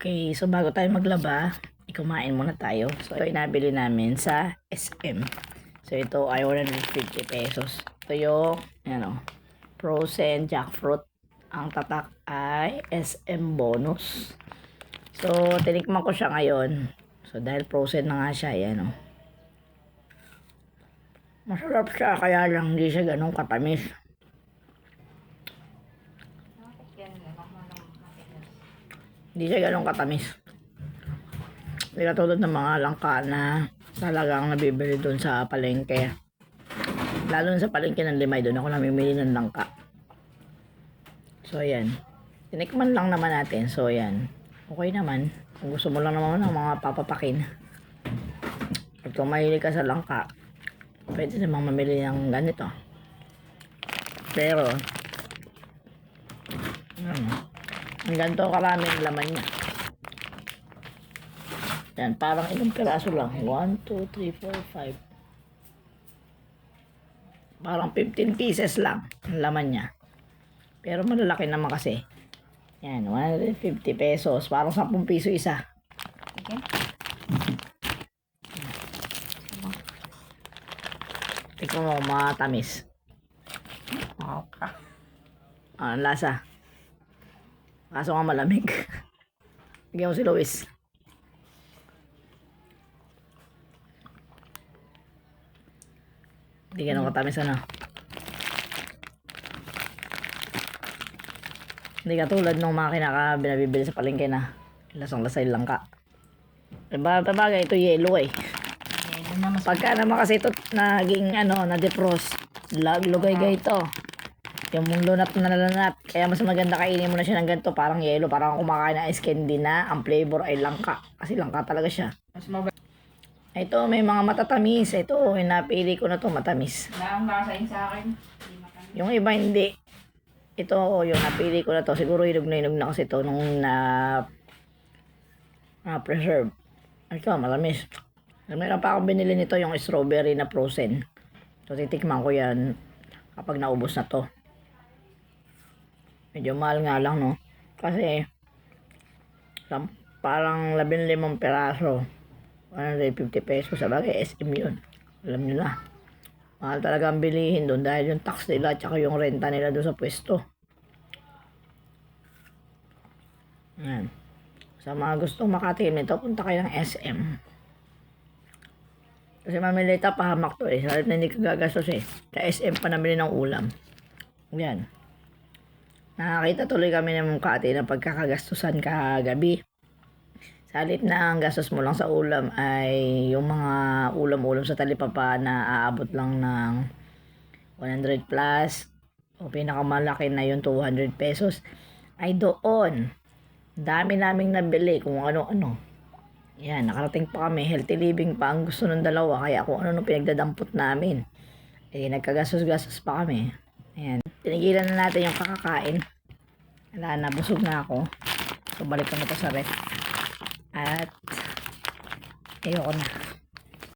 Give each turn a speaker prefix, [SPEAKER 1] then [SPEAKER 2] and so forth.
[SPEAKER 1] Okay, so bago tayo maglaba, kumain muna tayo. So ito ay nabili namin sa SM. So ito ay 150 pesos. Ito yung frozen jackfruit. Ang tatak ay SM bonus. So tinikman ko siya ngayon. So dahil frozen na nga siya, yan o. Masarap siya, kaya lang hindi siya ganun katamis. Hindi siya ganun katamis. Hindi katulad ng mga langka na talagang nabibili doon sa palengke. Lalo sa palengke ng Limay, doon ako namimili ng langka. So ayan. Tinikman lang naman natin. So ayan. Okay naman. Kung gusto mo lang naman ng mga papapakin. At kung mahilig ka sa langka, pwede namang mamili ng ganito. Pero ang ganito karaming laman niya. Yan, parang ilang piraso lang. 1, 2, 3, 4, 5. Parang 15 pieces lang ang laman niya. Pero malalaki naman kasi. Yan, 150 pesos. Parang 10 piso isa. Okay. Tikman mo, matamis. Okay. Ang lasa. Kaso nga malamig. Bigyan mo si Luis. Hindi ganun katamis ano. Hindi katulad nung mga binabibili sa palengke na lasang-lasay lang ka. Diba bagay ito yellow eh. Pagka naman kasi ito naging na-defrost, lugay-gay ito. Yung lunat na nalanat. Kaya mas maganda kainin mo na siya ng ganito, parang yellow, parang kumakain ng ice candy na ang flavor ay langka. Kasi langka talaga siya. Ito, may mga matatamis. Ito, napili ko na to matamis.
[SPEAKER 2] Ang lasain sa akin.
[SPEAKER 1] Yung iba hindi. Ito, yung napili ko na to. Siguro hinog na kasi to nung preserve. Ito, matamis. Meron pa akong binili nito, yung strawberry na frozen. So, titikman ko yan kapag naubos na to. Medyo mahal nga lang, no? Kasi, parang 15 peraso. 150 pesos. Sabagay, SM yun. Alam nyo na. Mahal talaga ang bilihin doon dahil yung tax nila at yung renta nila doon sa pwesto. Yan. Sa mga gustong makatim nito, punta kayo ng SM. Kasi mamilita pahamak to eh. Salit na hindi ka gagastos eh. Sa SM pa namili ng ulam. Yan. Nakakita tuloy kami ng Makati na pagkakagastusan kagabi. Salit na ang gastos mo lang sa ulam ay yung mga ulam-ulam sa talipapa na aabot lang ng 100 plus o pinakamalaki na yung 200 pesos ay doon. Dami naming nabili kung ano-ano. Yan, nakarating pa kami. Healthy living pa ang gusto ng dalawa. Kaya kung ano pinagdadampot namin. Eh, nagkagastos-gastos pa kami. Ayan. Tinigilan na natin yung kakakain. Wala na, busog na ako. So, balik ko na to sa ref. At, ayoko na.